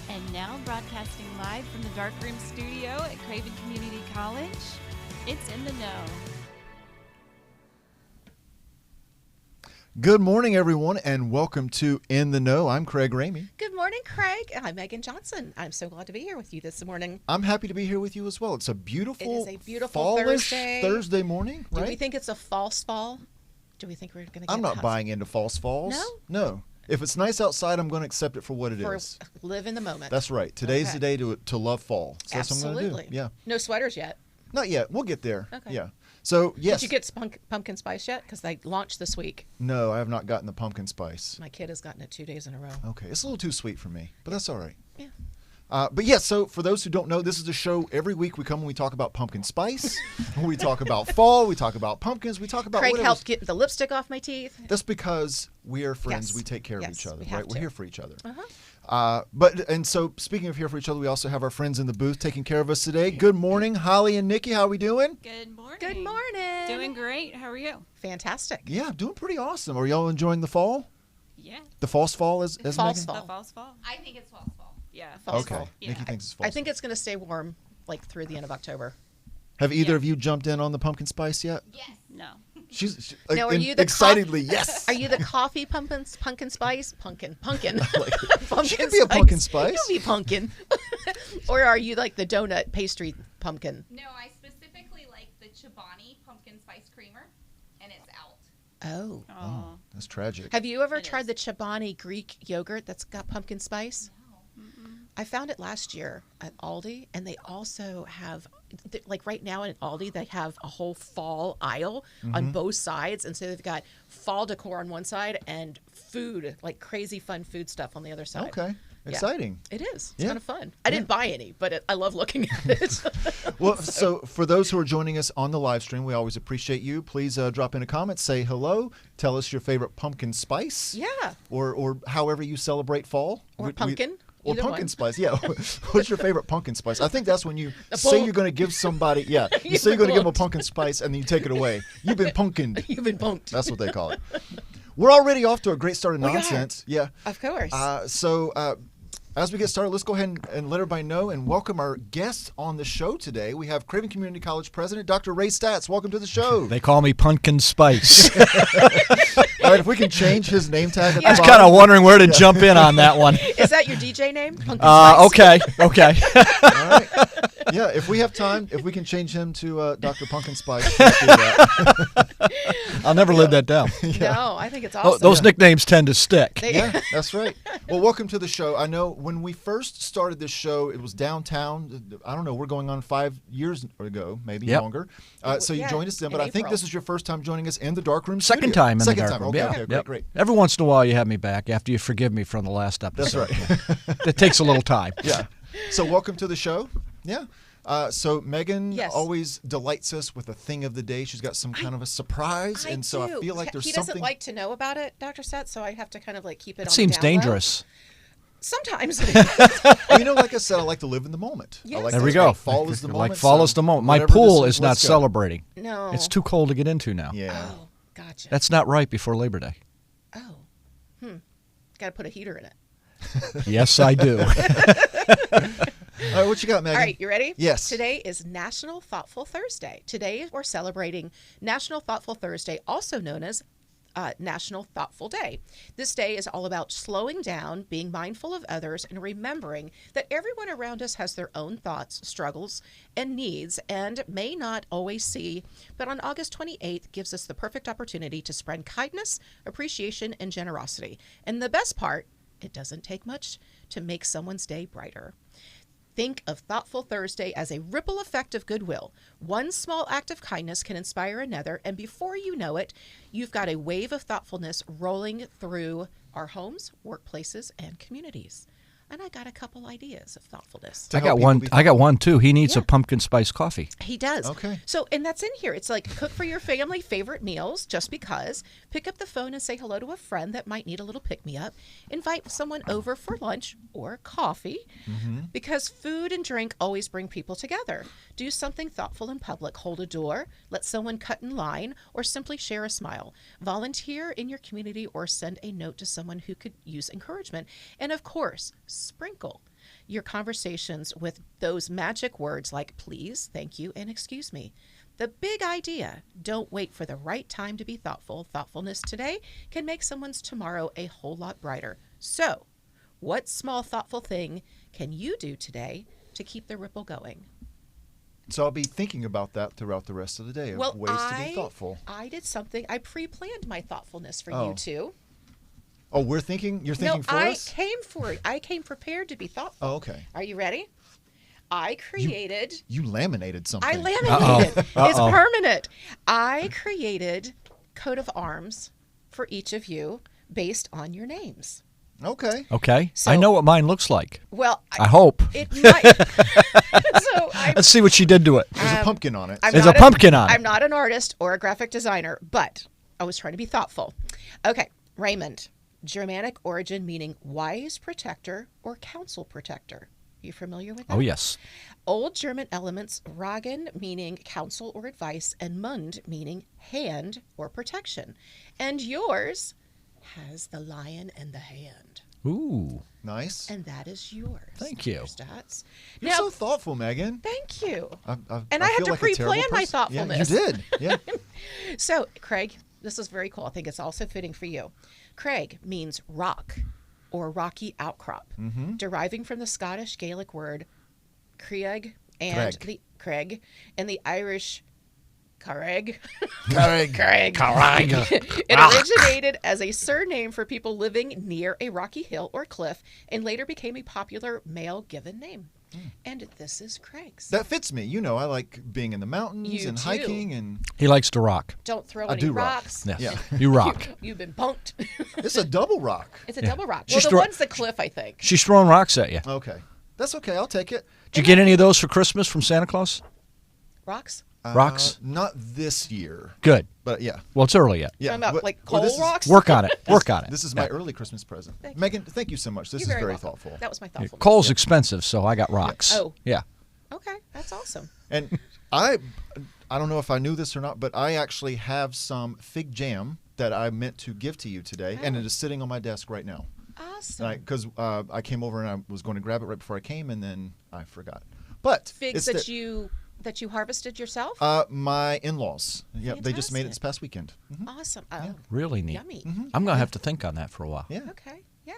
And now broadcasting live from the Darkroom Studio at Craven Community College, it's In the Know. Good morning, everyone, and welcome to In the Know. I'm Craig Ramey. Good morning, Craig. I'm Megan Johnson. I'm so glad to be here with you this morning. I'm happy to be here with you as well. It's a beautiful, fallish Thursday morning, right? Do we think it's a false fall? Do we think we're going to get I'm not buying into false falls. No. If it's nice outside, I'm going to accept it for what it is. Live in the moment. That's right. Today's the day to love fall. So that's what I'm going to do. Yeah. No sweaters yet. Not yet. We'll get there. Okay. Yeah. So, yes. Did you get pumpkin spice yet? Because they launched this week. No, I have not gotten the pumpkin spice. My kid has gotten it 2 days in a row. Okay. It's a little too sweet for me, but that's all right. Yeah. But yes, so for those who don't know, this is a show every week we come and we talk about pumpkin spice, we talk about fall, we talk about pumpkins, we talk about Craig whatever. helped get the lipstick off my teeth. That's because we are friends. Yes. We take care of each other, right? We're here for each other. And so speaking of here for each other, we also have our friends in the booth taking care of us today. Good morning, Holly and Nikki. How are we doing? Good morning. Good morning. Doing great. How are you? Fantastic. Yeah, doing pretty awesome. Are y'all enjoying the fall? Yeah. The false fall as False Megan? fall. The false fall. I think it's false fall. Yeah. False Okay. fall. Yeah. Nikki thinks it's false. I think it's going to stay warm like through the end of October. Have either Yeah. of you jumped in on the pumpkin spice yet? Yes. No. She's Now, are you the excitedly, yes. Are you the coffee pumpkin spice? Pumpkin. Pumpkin She could be a pumpkin spice. You be pumpkin. Or are you like the donut pastry pumpkin? No, I specifically like the Chobani pumpkin spice creamer, and it's out. Oh. Oh. That's tragic. Have you ever It tried is. the Chobani Greek yogurt that's got pumpkin spice? No. I found it last year at Aldi, and they also have, like right now at Aldi, they have a whole fall aisle on both sides. And so they've got fall decor on one side and food, like crazy fun food stuff on the other side. Okay. Yeah. Exciting. It is. It's Yeah. kind of fun. I didn't buy any, but I love looking at it. Well, so for those who are joining us on the live stream, we always appreciate you. Please drop in a comment, say hello, tell us your favorite pumpkin spice. Yeah. Or however you celebrate fall. Or pumpkin. Or Either pumpkin one. spice, yeah. What's your favorite pumpkin spice? I think that's when you say bull- you're going to give somebody, you You've say you're been going to give them a punked. pumpkin spice and then you take it away. You've been punkined. You've been punked. That's what they call it. We're already off to a great start of We are. nonsense. Yeah. Of course. So as we get started, let's go ahead and let everybody know and welcome our guests on the show today. We have Craven Community College President Dr. Ray Staats. Welcome to the show. They call me Pumpkin Spice. All right, if we can change his name tag at I was the kind of bottom. wondering where to jump in on that one. Is that your DJ name? Pumpkin Spice? Okay. All right. Yeah, if we have time, if we can change him to Dr. Pumpkin Spice, let's do that. I'll never live that down. No, I think it's Oh, awesome. those nicknames tend to stick. Yeah, that's right. Well, welcome to the show. I know when we first started this show, it was downtown. I don't know, we're going on 5 years ago, maybe Yep. longer. So you Yeah, joined us then, in but I think April. this is your first time joining us in the Darkroom Second studio. time in the Second dark time. room. Okay, Yeah. okay, Yep. great. Every once in a while, you have me back after you forgive me from the last episode. That's right. It takes a little time. Yeah. So welcome to the show. Yeah. So Megan Yes. always delights us with a thing of the day. She's got some kind of a surprise, and so do. I feel like there's he something. doesn't like to know about it, Dr. Seth, so I have to kind of like keep it on It the seems down low. dangerous. Sometimes. You know, like I said, I like to live in the moment. I Yes. like There to we say go. Fall is the moment. Like fall is so the moment. My whatever pool this is not let's go. celebrating. No. It's too cold to get into now. Yeah. Oh, gotcha. That's not right before Labor Day. Oh. Got to put a heater in it. Yes, I do. All right, what you got, Megan? All right, you ready? Yes. Today is National Thoughtful Thursday. Today we're celebrating National Thoughtful Thursday, also known as National Thoughtful Day. This day is all about slowing down, being mindful of others, and remembering that everyone around us has their own thoughts, struggles, and needs, and may not always see, but on August 28th gives us the perfect opportunity to spread kindness, appreciation, and generosity. And the best part, it doesn't take much to make someone's day brighter. Think of Thoughtful Thursday as a ripple effect of goodwill. One small act of kindness can inspire another, and before you know it, you've got a wave of thoughtfulness rolling through our homes, workplaces, and communities. And I got a couple ideas of thoughtfulness. To I help got people one. be I got one too. He needs Yeah. a pumpkin spice coffee. He does. Okay. So, and that's in here. It's like cook for your family favorite meals just because. Pick up the phone and say hello to a friend that might need a little pick-me-up. Invite someone over for lunch or coffee because food and drink always bring people together. Do something thoughtful in public. Hold a door, let someone cut in line, or simply share a smile. Volunteer in your community or send a note to someone who could use encouragement. And of course, sprinkle your conversations with those magic words like please, thank you, and excuse me. The big idea, don't wait for the right time to be thoughtful. Thoughtfulness today can make someone's tomorrow a whole lot brighter. So, what small thoughtful thing can you do today to keep the ripple going? So I'll be thinking about that throughout the rest of the day, of ways to be thoughtful. I did something. I pre-planned my thoughtfulness for Oh. you two. Oh, you're thinking for us? I came prepared to be thoughtful. Oh, okay. Are you ready? I created. You laminated something. I laminated. It's permanent. I created coat of arms for each of you based on your names. Okay. Okay. So- I know what mine looks like. Well, I hope. it might. So Let's see what she did to it. There's a pumpkin on it. There's a pumpkin on it. I'm not an artist or a graphic designer, but I was trying to be thoughtful. Okay, Raymond, Germanic origin meaning wise protector or counsel protector. You familiar with that? Oh, yes. Old German elements, Ragen meaning counsel or advice, and Mund meaning hand or protection. And yours has the lion and the hand. Ooh. Nice. And that is yours. Thank you. Stats. You're so thoughtful, Megan. Thank you. And I had feel to like a terrible pre-plan my person. thoughtfulness. Yeah, you did. Yeah. So, Craig, this is very cool. I think it's also fitting for you. Craig means rock or rocky outcrop, deriving from the Scottish Gaelic word Craig and the Irish Carreg. Craig. It originated as a surname for people living near a rocky hill or cliff and later became a popular male given name. And this is Craig's. That fits me. You know, I like being in the mountains You and too. hiking, and He likes to rock. Don't throw I any do rock. rocks. Yes. Yeah. You rock. You've been punked. it's a double rock. It's a double rock. She's Well, the one's the cliff, I think. She's throwing rocks at you. Okay, that's okay. I'll take it. Did you get any of those for Christmas from Santa Claus? Rocks? Rocks? Not this year, Good. but yeah. Well, it's early yet. Yeah. Talking about but- like well, coal this is- rocks? Work on it. Work on it. This is my early Christmas present. Thank you. Megan, thank you so much. This You're is very welcome. thoughtful. That was my thoughtfulness. Coal's expensive, so I got rocks. Oh. Yeah. Okay, that's awesome. And I don't know if I knew this or not, but I actually have some fig jam that I meant to give to you today, and it is sitting on my desk right now. Awesome. Because I came over and I was going to grab it right before I came, and then I forgot. But Figs it's that you harvested yourself? my in-laws. Yeah, they just made it Fantastic. this past weekend. Awesome. Oh, Really neat. yummy. I'm going to have to think on that for a while. Yeah. Okay, yeah.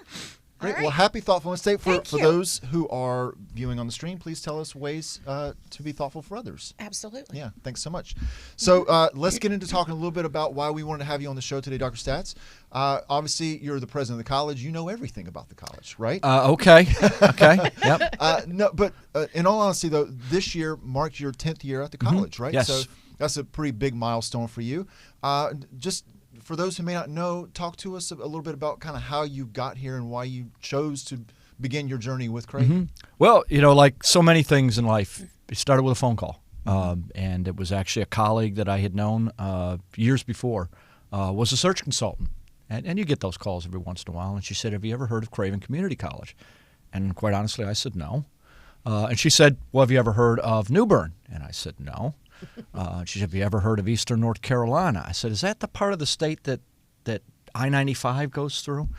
Great. All right. Well, happy Thoughtfulness Day. For Thank you. those who are viewing on the stream, please tell us ways to be thoughtful for others. Absolutely. Yeah, thanks so much. So let's get into talking a little bit about why we wanted to have you on the show today, Dr. Staats. Obviously, you're the president of the college. You know everything about the college, right? Okay. Okay. Yep. No, but in all honesty, though, this year marked your 10th year at the college, right? Yes. So that's a pretty big milestone for you. Just for those who may not know, talk to us a little bit about kind of how you got here and why you chose to begin your journey with Craven. Well, like so many things in life, it started with a phone call. And it was actually a colleague that I had known years before, was a search consultant. And you get those calls every once in a while. And she said, have you ever heard of Craven Community College? And quite honestly, I said no. And she said, well, have you ever heard of New Bern? And I said no. She said, have you ever heard of Eastern North Carolina? I said, is that the part of the state that I-95 goes through?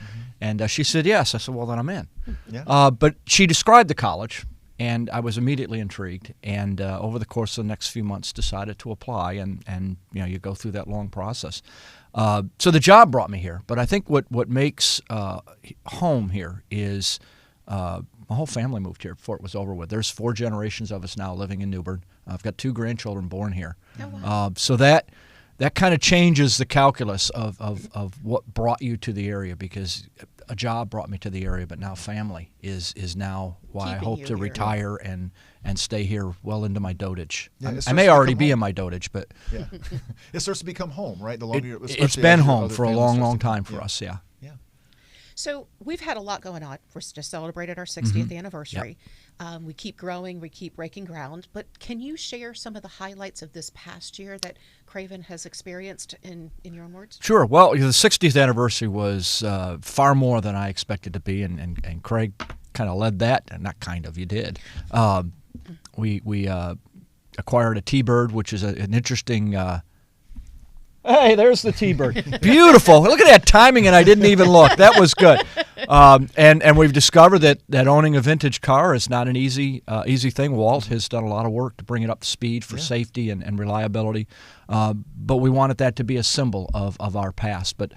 And she said, yes. I said, well, then I'm in. Yeah. But she described the college, and I was immediately intrigued. And over the course of the next few months, decided to apply. And you go through that long process. So the job brought me here. But I think what makes home here is my whole family moved here before it was over with. There's 4 generations of us now living in New Bern. I've got 2 grandchildren born here. Oh, wow. So that kind of changes the calculus of what brought you to the area, because a job brought me to the area, but now family is now why I Keeping hope you to here. retire and stay here well into my dotage. Yeah, it I starts may to already become be home. in my dotage, but Yeah. It starts to become home, right? The longer it's especially been as your home other for a family long, starts long to come. time for Yeah. us, yeah. Yeah. So we've had a lot going on. We just celebrated our 60th anniversary. We keep growing. We keep breaking ground. But can you share some of the highlights of this past year that Craven has experienced in your own words? Sure. Well, the 60th anniversary was far more than I expected to be, and Craig kind of led that. And not kind of, you did. We acquired a T-Bird, which is an interesting... Hey, there's the T-Bird. Beautiful. Look at that timing, and I didn't even look. That was good. And we've discovered that owning a vintage car is not an easy thing. Walt has done a lot of work to bring it up to speed for safety and reliability, but we wanted that to be a symbol of our past. But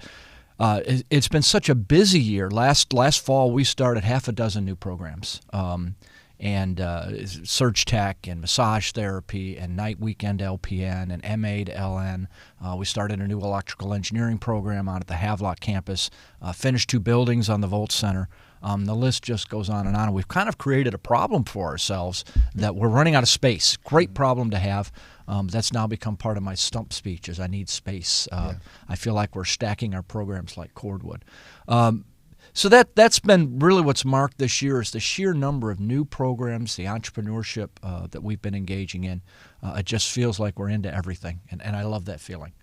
it's been such a busy year. Last fall, we started half a dozen new programs. And surge tech and massage therapy and night weekend LPN and MA to LN. We started a new electrical engineering program out at the Havelock campus, finished 2 buildings on the Volt Center. The list just goes on and on. We've kind of created a problem for ourselves that we're running out of space. Great problem to have. That's now become part of my stump speech is I need space. I feel like we're stacking our programs like cordwood. So that's been really what's marked this year is the sheer number of new programs, the entrepreneurship that we've been engaging in. It just feels like we're into everything, and I love that feeling.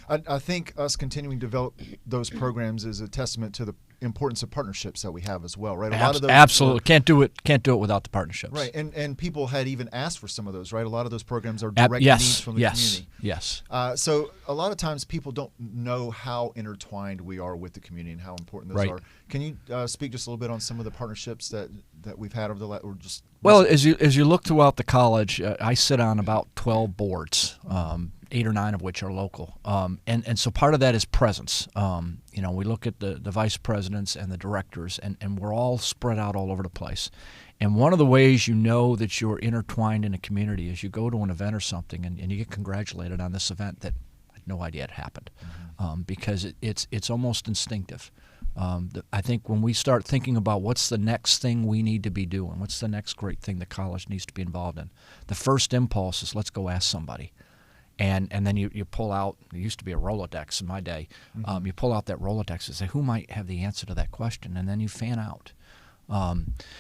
I think us continuing to develop those programs is a testament to the importance of partnerships that we have as well, right? A lot of those absolutely can't do it without the partnerships. Right, and people had even asked for some of those, right? A lot of those programs are direct needs from the community. Yes. So a lot of times people don't know how intertwined we are with the community and how important those are. Can you speak just a little bit on some of the partnerships that we've had over the last, or just? Well, as you look throughout the college, I sit on about 12 boards. 8 or 9 of which are local. And so part of that is presence. We look at the vice presidents and the directors, and we're all spread out all over the place. And one of the ways you know that you're intertwined in a community is you go to an event or something, and you get congratulated on this event that I had no idea it happened, because it's almost instinctive. I think when we start thinking about what's the next thing we need to be doing, what's the next great thing the college needs to be involved in, the first impulse is let's go ask somebody. And then you pull out, there used to be a Rolodex in my day, you pull out that Rolodex and say, who might have the answer to that question? And then you fan out.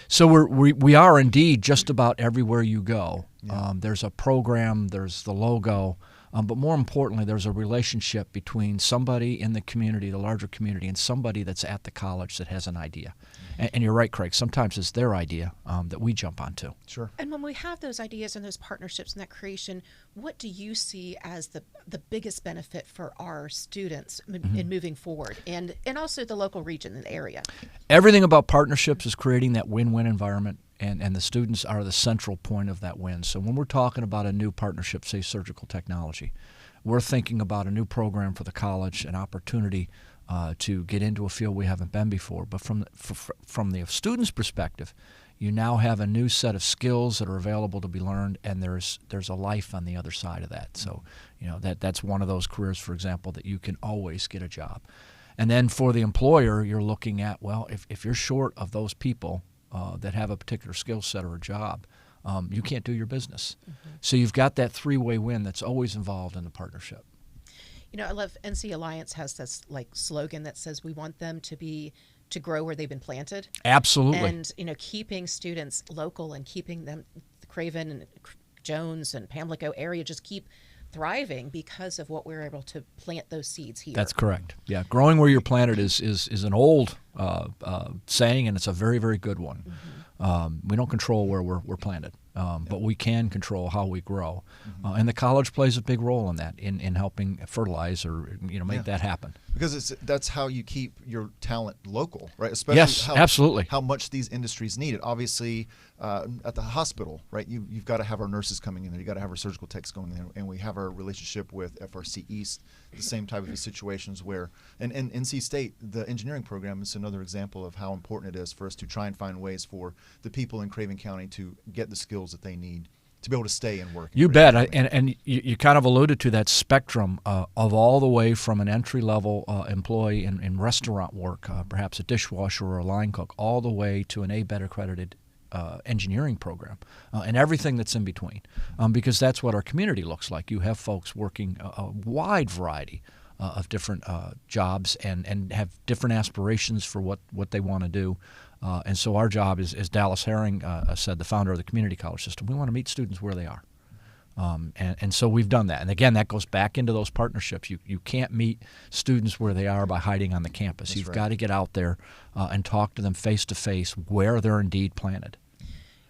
So we are indeed just about everywhere you go. There's a program, there's the logo, but more importantly, there's a relationship between somebody in the community, the larger community, and somebody that's at the college that has an idea. And you're right, Craig, sometimes it's their idea that we jump onto. Sure. And when we have those ideas and those partnerships and that creation, what do you see as the biggest benefit for our students in moving forward, and also the local region and the area? Everything about partnerships is creating that win-win environment, and the students are the central point of that win. So when we're talking about a new partnership, say surgical technology, we're thinking about a new program for the college, an opportunity to get into a field we haven't been before. But from the student's perspective, you now have a new set of skills that are available to be learned, and there's a life on the other side of that. So that's one of those careers, for example, that you can always get a job. And then for the employer, you're looking at, well, if you're short of those people that have a particular skill set or a job, you can't do your business. So you've got that three-way win that's always involved in the partnership. I love NC Alliance has this slogan that says we want them to grow where they've been planted. Absolutely. And keeping students local and keeping them, the Craven and Jones and Pamlico area, just keep thriving because of what we're able to plant those seeds here. That's correct. Yeah, growing where you're planted is an old saying, and it's a very, very good one. We don't control where we're planted, but we can control how we grow, and the college plays a big role in that, in helping fertilize or make that happen. Because that's how you keep your talent local, right? Especially absolutely. How much these industries need it. Obviously, at the hospital, right? You've got to have our nurses coming in there. You've got to have our surgical techs going in there, and we have our relationship with FRC East, the same type of situations where, and NC State, the engineering program is another example of how important it is for us to try and find ways for the people in Craven County to get the skills that they need to be able to stay and work. You bet. And you kind of alluded to that spectrum of all the way from an entry-level employee in restaurant work, perhaps a dishwasher or a line cook, all the way to an ABET accredited engineering program, and everything that's in between, because that's what our community looks like. You have folks working a wide variety of different jobs and have different aspirations for what they want to do. And so our job is, as Dallas Herring said, the founder of the community college system, we want to meet students where they are. And so we've done that. And again, that goes back into those partnerships. You can't meet students where they are by hiding on the campus. That's You've right. got to get out there and talk to them face to face where they're indeed planted.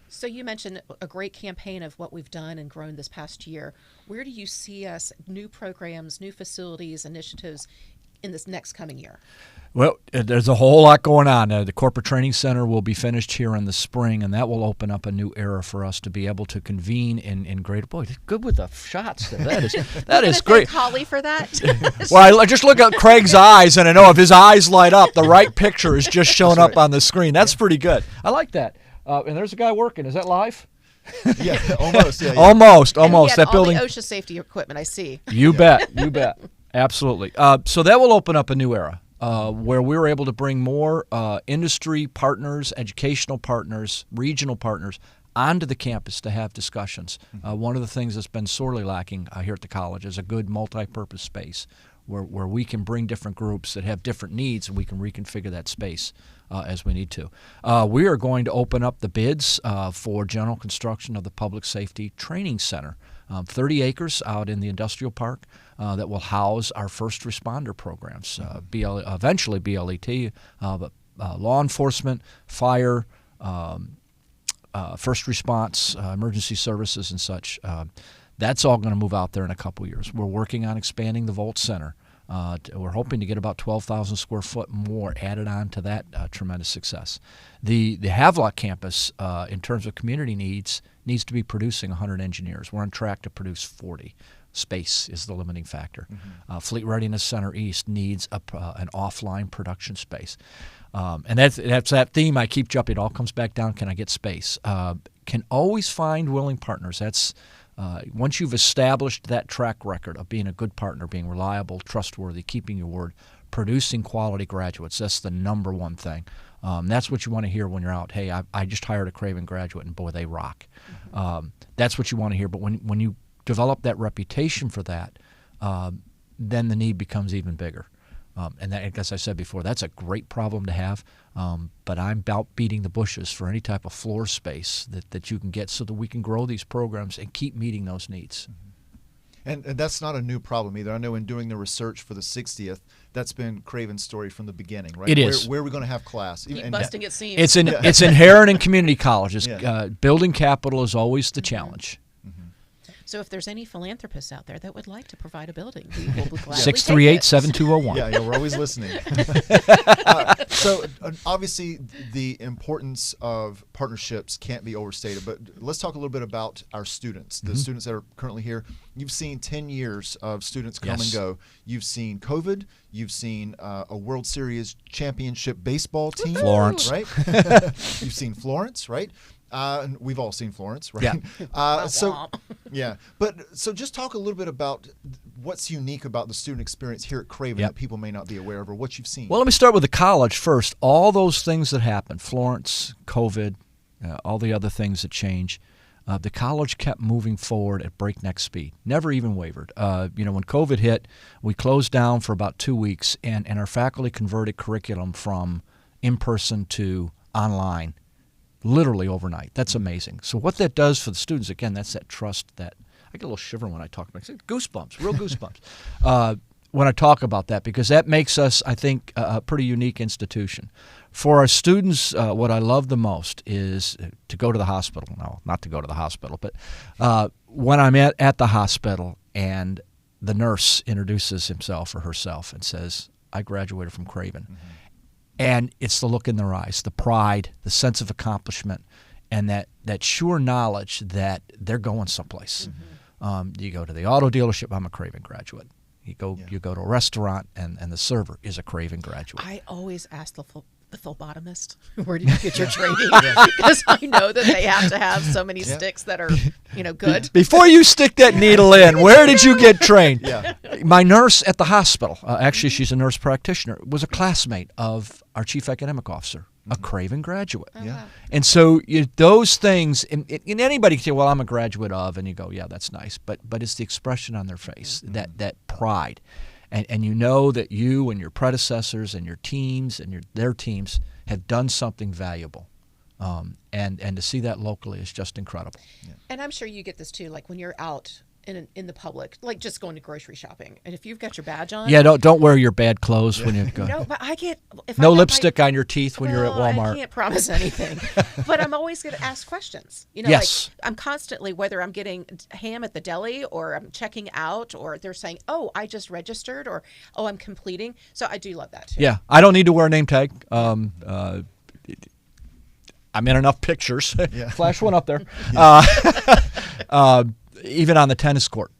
So you mentioned a great campaign of what we've done and grown this past year. Where do you see us, new programs, new facilities, initiatives in this next coming year? Well, there's a whole lot going on. The Corporate Training Center will be finished here in the spring, and that will open up a new era for us to be able to convene in greater. Boy, good with the shots there. That is great. Thank Holly for that. Well, I just look at Craig's eyes, and I know if his eyes light up, the right picture is just showing up on the screen. That's pretty good. I like that. And there's a guy working. Is that live? Yeah, almost. Yeah, Almost. And he had That all building. the OSHA safety equipment, I see. You bet. Absolutely. So that will open up a new era. Where we're able to bring more industry partners, educational partners, regional partners onto the campus to have discussions. One of the things that's been sorely lacking here at the college is a good multi-purpose space where we can bring different groups that have different needs, and we can reconfigure that space as we need to. We are going to open up the bids for general construction of the Public Safety Training Center. 30 acres out in the industrial park that will house our first responder programs, eventually BLET, but law enforcement, fire, first response, emergency services, and such. That's all going to move out there in a couple years. We're working on expanding the Volt Center. We're hoping to get about 12,000 square foot more added on to that tremendous success. The Havelock campus, in terms of community needs to be producing 100 engineers. We're on track to produce 40. Space is the limiting factor. Fleet Readiness Center East needs an offline production space. And that's that theme I keep jumping. It all comes back down, can I get space? Can always find willing partners. That's once you've established that track record of being a good partner, being reliable, trustworthy, keeping your word, producing quality graduates, that's the number one thing. That's what you want to hear when you're out. Hey, I just hired a Craven graduate, and boy, they rock. That's what you want to hear. But when you develop that reputation for that, then the need becomes even bigger. And that, as I said before, that's a great problem to have. But I'm about beating the bushes for any type of floor space that you can get so that we can grow these programs and keep meeting those needs. And that's not a new problem either. I know in doing the research for the 60th, that's been Craven's story from the beginning, right? It is. Where are we going to have class? Keep And- busting at seams. It's inherent in community colleges. Yeah. Building capital is always the challenge. So if there's any philanthropists out there that would like to provide a building, we will gladly 638-7201. Yeah, we're always listening. So obviously the importance of partnerships can't be overstated, but let's talk a little bit about our students, the students that are currently here. You've seen 10 years of students come and go. You've seen COVID. You've seen a World Series championship baseball team. Florence. Right? You've seen Florence, right? And we've all seen Florence, right? Yeah. So just talk a little bit about what's unique about the student experience here at Craven that people may not be aware of, or what you've seen. Well, let me start with the college first. All those things that happened, Florence, COVID, all the other things that change, the college kept moving forward at breakneck speed, never even wavered. When COVID hit, we closed down for about 2 weeks, and our faculty converted curriculum from in-person to online literally overnight. That's amazing. So what that does for the students, again, that's that trust that I get a little shiver when I talk about it. Goosebumps, real goosebumps. When I talk about that, because that makes us, I think, a pretty unique institution. For our students, what I love the most is to go to the hospital. No, not to go to the hospital, but when I'm at the hospital and the nurse introduces himself or herself and says, I graduated from Craven. And it's the look in their eyes, the pride, the sense of accomplishment, and that sure knowledge that they're going someplace. You go to the auto dealership, I'm a Craven graduate. You go to a restaurant, and the server is a Craven graduate. I always ask the phlebotomist, where did you get your training? Because I know that they have to have so many sticks that are, good. Before you stick that needle in, where did you get trained? Yeah. My nurse at the hospital, actually she's a nurse practitioner, was a classmate of our chief academic officer, a Craven graduate. Yeah. And so those things, and anybody can say, well, I'm a graduate of, and you go, yeah, that's nice. But it's the expression on their face, that pride. And you know that you and your predecessors and your teams and their teams have done something valuable. And to see that locally is just incredible. And I'm sure you get this too, like when you're out in the public, like just going to grocery shopping, and if you've got your badge on, Yeah, don't wear your bad clothes when you go. no, but I get if No I have lipstick on your teeth when you're at Well, Walmart. I can't promise anything, but I'm always going to ask questions. Yes. Like I'm constantly, whether I'm getting ham at the deli or I'm checking out, or they're saying, "Oh, I just registered," or "Oh, I'm completing." So I do love that too. Yeah, I don't need to wear a name tag. I'm in enough pictures. Flash one up there. Even on the tennis court,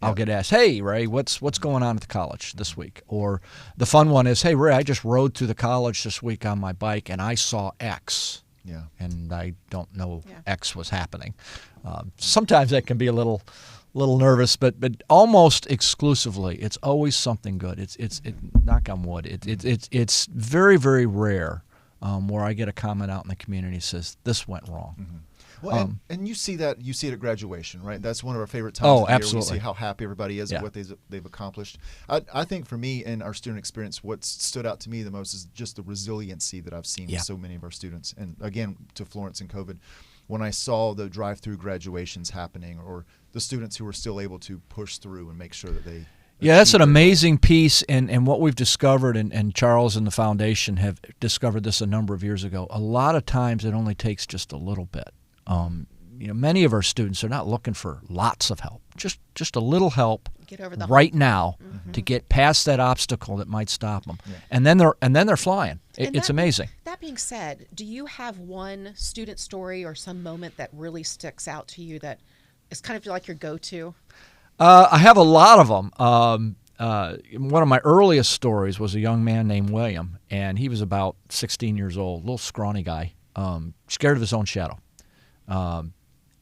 I'll get asked, "Hey, Ray, what's going on at the college this week?" Or the fun one is, "Hey, Ray, I just rode through the college this week on my bike and I saw X." Yeah. And I don't know X was happening. Sometimes that can be a little nervous, but almost exclusively, it's always something good. It's knock on wood. It's very, very rare where I get a comment out in the community that says this went wrong. Mm-hmm. Well, and you see it at graduation, right? That's one of our favorite times Oh, of the year. absolutely. We see how happy everybody is at what they've accomplished. I think for me in our student experience, what stood out to me the most is just the resiliency that I've seen with so many of our students. And again, to Florence and COVID, when I saw the drive-through graduations happening, or the students who were still able to push through and make sure that they that's an amazing piece, and what we've discovered, and Charles and the foundation have discovered this a number of years ago, a lot of times it only takes just a little bit. Many of our students are not looking for lots of help, just a little help Get over the right now to get past that obstacle that might stop them, and then they're flying. It's amazing. That being said, do you have one student story or some moment that really sticks out to you that is kind of like your go-to? I have a lot of them. One of my earliest stories was a young man named William, and he was about 16 years old, little scrawny guy, scared of his own shadow.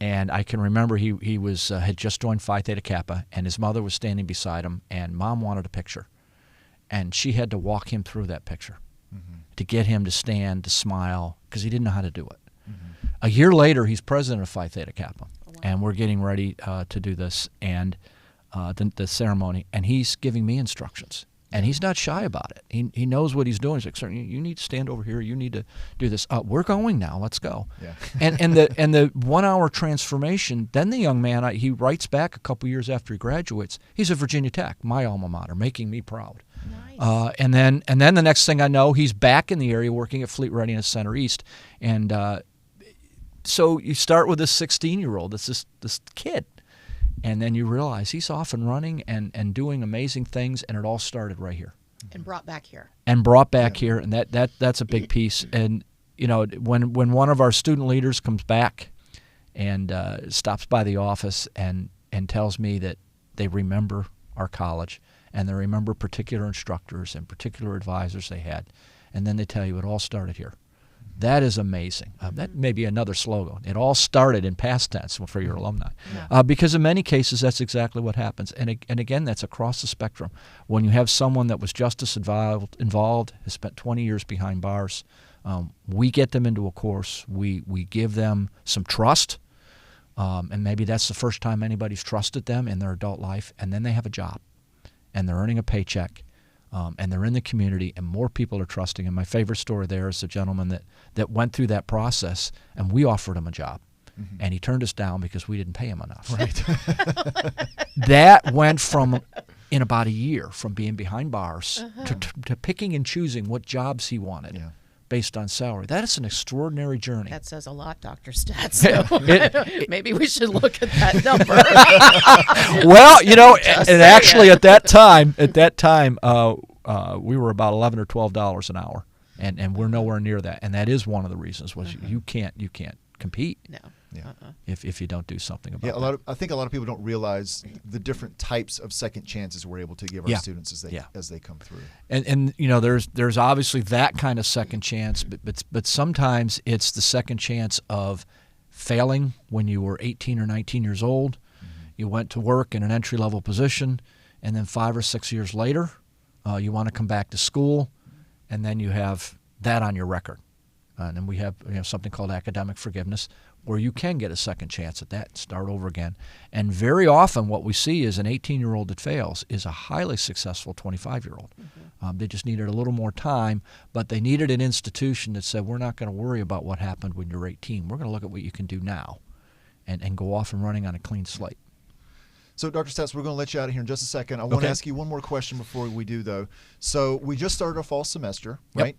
And I can remember he was had just joined Phi Theta Kappa, and his mother was standing beside him, and Mom wanted a picture. And she had to walk him through that picture to get him to stand, to smile, because he didn't know how to do it. A year later, he's president of Phi Theta Kappa, and we're getting ready to do this, and the ceremony, and he's giving me instructions. And he's not shy about it. He knows what he's doing. He's like, "Sir, you need to stand over here. You need to do this. We're going now. Let's go." Yeah. and the 1 hour transformation. Then the young man, he writes back a couple years after he graduates. He's at Virginia Tech, my alma mater, making me proud. Nice. And then the next thing I know, he's back in the area working at Fleet Readiness Center East. And so you start with this 16-year-old. It's this kid. And then you realize he's off and running and doing amazing things, and it all started right here. And brought back here. Here, and that's a big piece. And when one of our student leaders comes back and stops by the office and tells me that they remember our college and they remember particular instructors and particular advisors they had, and then they tell you it all started here. That is amazing. That may be another slogan. It all started in past tense for your alumni. Because in many cases, that's exactly what happens. And again, that's across the spectrum. When you have someone that was justice involved, has spent 20 years behind bars, we get them into a course. We give them some trust, and maybe that's the first time anybody's trusted them in their adult life, and then they have a job, and they're earning a paycheck. And they're in the community, and more people are trusting. And my favorite story there is a gentleman that went through that process, and we offered him a job, and he turned us down because we didn't pay him enough. Right. That went from, in about a year, from being behind bars to picking and choosing what jobs he wanted based on salary. That is an extraordinary journey. That says a lot, Dr. Staats. So maybe we should look at that number. Well, and actually at that time, we were about $11 or $12 an hour, and we're nowhere near that. And that is one of the reasons was you can't compete. No. Yeah. If you don't do something about it. I think a lot of people don't realize the different types of second chances we're able to give our students as they come through. And there's obviously that kind of second chance, but sometimes it's the second chance of failing when you were 18 or 19 years old. You went to work in an entry-level position, and then 5 or 6 years later, you want to come back to school, and then you have that on your record. And then we have something called academic forgiveness, where you can get a second chance at that, start over again. And very often what we see is an 18-year-old that fails is a highly successful 25-year-old. They just needed a little more time, but they needed an institution that said, we're not going to worry about what happened when you're 18. We're going to look at what you can do now and go off and running on a clean slate. So, Dr. Staats, we're going to let you out of here in just a second. I want to ask you one more question before we do, though. So, we just started our fall semester, right?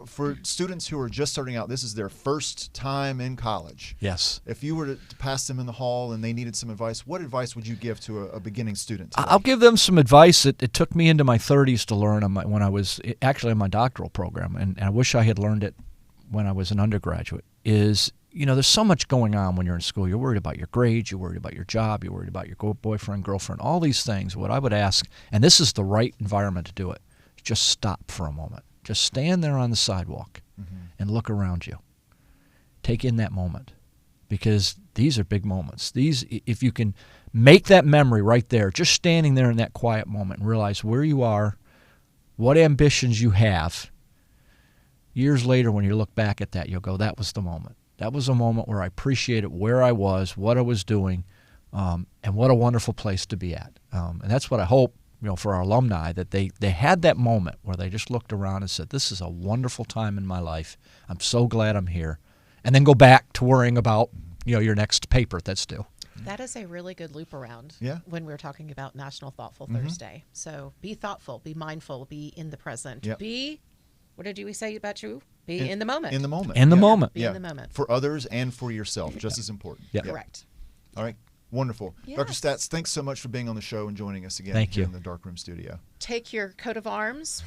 For students who are just starting out, this is their first time in college. Yes. If you were to pass them in the hall and they needed some advice, what advice would you give to a beginning student today? I'll give them some advice. It took me into my 30s to learn when I was actually in my doctoral program, and I wish I had learned it when I was an undergraduate, is, there's so much going on when you're in school. You're worried about your grades, you're worried about your job, you're worried about your boyfriend, girlfriend, all these things. What I would ask, and this is the right environment to do it, just stop for a moment. Just stand there on the sidewalk and look around you. Take in that moment, because these are big moments. If you can make that memory right there, just standing there in that quiet moment and realize where you are, what ambitions you have, years later when you look back at that, you'll go, that was the moment. That was a moment where I appreciated where I was, what I was doing, and what a wonderful place to be at. And that's what I hope, for our alumni, that they had that moment where they just looked around and said, this is a wonderful time in my life. I'm so glad I'm here. And then go back to worrying about, your next paper that's due. That is a really good loop around when we're talking about National Thoughtful Thursday. So be thoughtful, be mindful, be in the present. Be, what did we say about you? Be in the moment. In the moment. In the moment. Be in the moment. For others and for yourself, just as important. Yeah. Correct. All right. Wonderful. Yes. Dr. Staats, thanks so much for being on the show and joining us again Thank here you. in the Darkroom Studio. Take your coat of arms,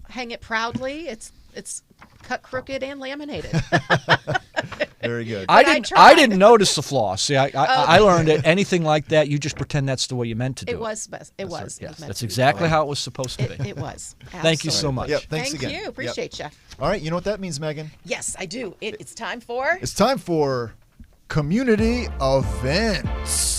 hang it proudly. It's cut crooked and laminated. Very good. I didn't notice the flaw. See, I learned that anything like that, you just pretend that's the way you meant to do it. It was. It was. Yes, meant that's to be exactly that way. how it was supposed to be. It was. Thank you so Absolutely. much. Yep, thanks Thank again. you. Yep. Appreciate you. All right, you know what that means, Megan? Yes, I do. It's time for. It's time for community events.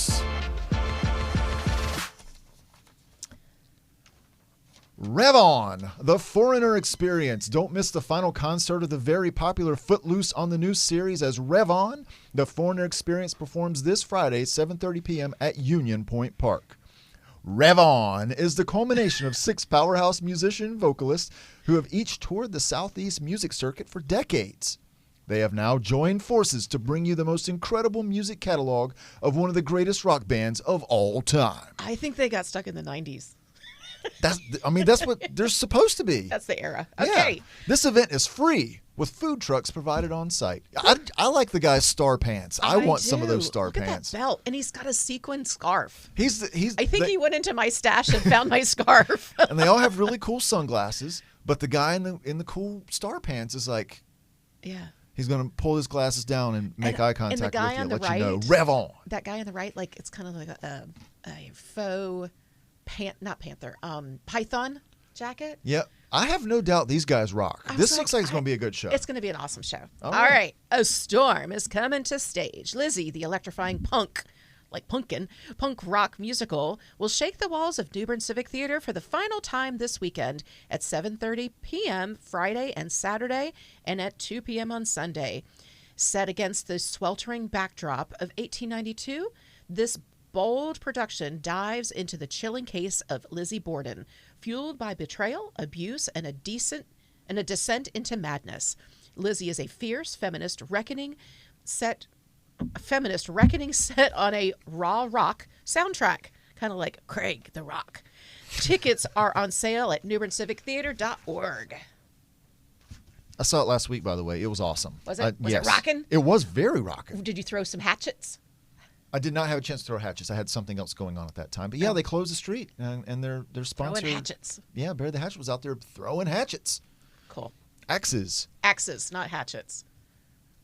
Rev On, the Foreigner Experience. Don't miss the final concert of the very popular Footloose on the News series as Rev On, the Foreigner Experience performs this Friday, 7:30 p.m. at Union Point Park. Rev On is the culmination of 6 powerhouse musician vocalists who have each toured the Southeast music circuit for decades. They have now joined forces to bring you the most incredible music catalog of one of the greatest rock bands of all time. I think they got stuck in the 90s. That's what they're supposed to be. That's the era. Yeah. Okay. This event is free with food trucks provided on site. I like the guy's star pants. I want some of those star Look pants. At that belt, and he's got a sequin scarf. I think he went into my stash and found my scarf. And they all have really cool sunglasses, but the guy in the cool star pants is like, Yeah. he's going to pull his glasses down and make eye contact with you and let you know, rev on. That guy on the right, like, it's kind of like a faux python jacket. Yeah, I have no doubt these guys rock. This looks like it's going to be a good show. It's going to be an awesome show. All All right. A storm is coming to stage. Lizzie, the electrifying punk rock musical, will shake the walls of New Bern Civic Theater for the final time this weekend at 7:30 p.m. Friday and Saturday, and at 2 p.m. on Sunday. Set against the sweltering backdrop of 1892, this bold production dives into the chilling case of Lizzie Borden, fueled by betrayal, abuse, and a descent into madness. Lizzie is a fierce feminist reckoning set on a raw rock soundtrack, kind of like Craig the Rock. Tickets are on sale at newberncivictheater.org. I saw it last week, by the way. It was awesome. Was it yes. rocking? It was very rocking. Did you throw some hatchets? I did not have a chance to throw hatchets. I had something else going on at that time. But yeah, they closed the street, and their sponsor. Throwing hatchets. Yeah, Barry the Hatchet was out there throwing hatchets. Cool. Axes. Axes, not hatchets.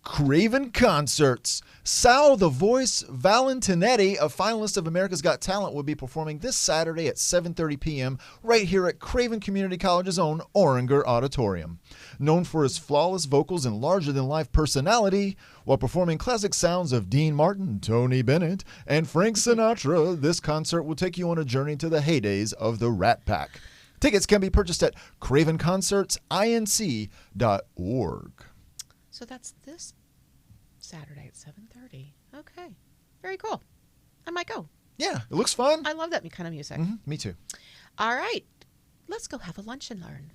Craven Concerts. Sal the Voice Valentinetti, a finalist of America's Got Talent, will be performing this Saturday at 7:30 p.m. right here at Craven Community College's own Oringer Auditorium. Known for his flawless vocals and larger-than-life personality, while performing classic sounds of Dean Martin, Tony Bennett, and Frank Sinatra, this concert will take you on a journey to the heydays of the Rat Pack. Tickets can be purchased at cravenconcertsinc.org. So that's this Saturday at 7:30. Okay. Very cool. I might go. Yeah, it looks fun. I love that kind of music. Me too. All right. Let's go have a lunch and learn.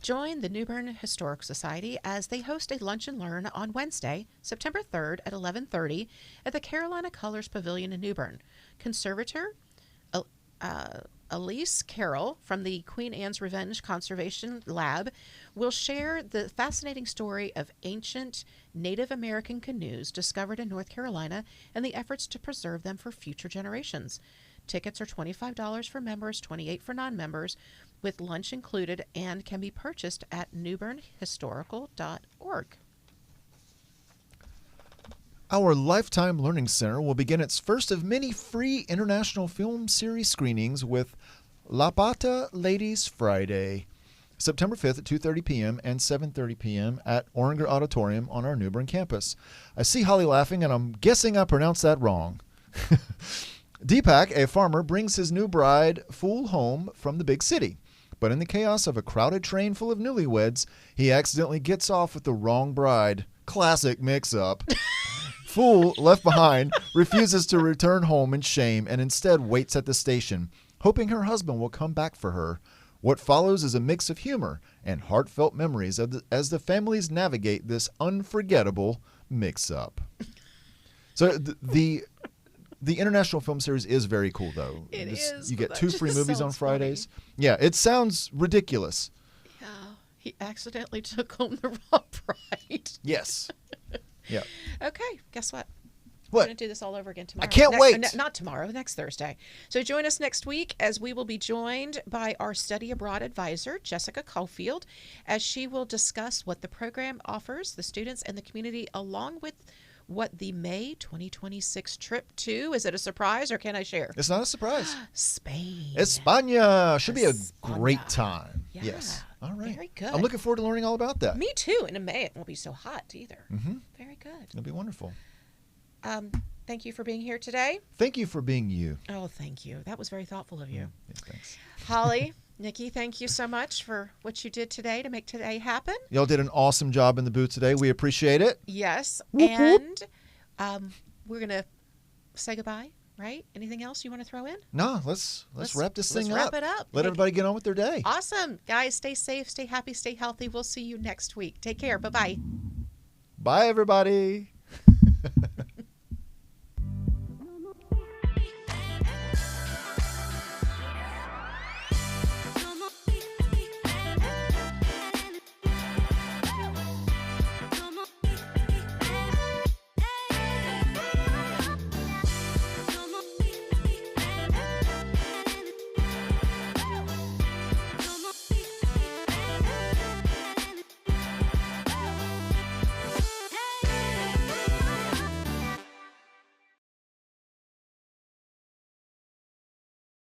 Join the New Bern Historic Society as they host a lunch and learn on Wednesday, September 3rd at 11:30 at the Carolina Colors Pavilion in New Bern. Conservator Elise Carroll from the Queen Anne's Revenge Conservation Lab will share the fascinating story of ancient Native American canoes discovered in North Carolina and the efforts to preserve them for future generations. Tickets are $25 for members, $28 for non-members, with lunch included, and can be purchased at newbernhistorical.org. Our Lifetime Learning Center will begin its first of many free international film series screenings with La Bata Ladies Friday, September 5th at 2:30 p.m. and 7:30 p.m. at Oringer Auditorium on our New Bern campus. I see Holly laughing, and I'm guessing I pronounced that wrong. Deepak, a farmer, brings his new bride, Fool, home from the big city. But in the chaos of a crowded train full of newlyweds, he accidentally gets off with the wrong bride. Classic mix-up. Fool, left behind, refuses to return home in shame and instead waits at the station, hoping her husband will come back for her. What follows is a mix of humor and heartfelt memories as the families navigate this unforgettable mix-up. So the international film series is very cool, though. It is. You get That 2 free just movies on sounds Fridays. Yeah, it sounds ridiculous. Yeah, he accidentally took home the wrong bride. Yes. Yeah. Okay, guess what? What? We're going to do this all over again tomorrow. I can't wait. Not tomorrow, next Thursday. So join us next week as we will be joined by our study abroad advisor, Jessica Caulfield, as she will discuss what the program offers the students and the community, along with what the May 2026 trip to, is it a surprise or can I share? It's not a surprise. Spain. España. Should be a España. great time. Yeah, Yes. All right. very good. I'm looking forward to learning all about that. Me too. And in May, it won't be so hot either. Mm-hmm. Very good. It'll be wonderful. Thank you for being here today. Thank you for being you. Oh, thank you. That was very thoughtful of you. Yes, thanks. Holly, Nikki, thank you so much for what you did today to make today happen. Y'all did an awesome job in the booth today. We appreciate it. Yes. Whoop, whoop. And we're going to say goodbye, right? Anything else you want to throw in? No, let's wrap this thing up. Let's wrap it up. Let everybody get on with their day. Awesome. Guys, stay safe, stay happy, stay healthy. We'll see you next week. Take care. Bye-bye. Bye, everybody.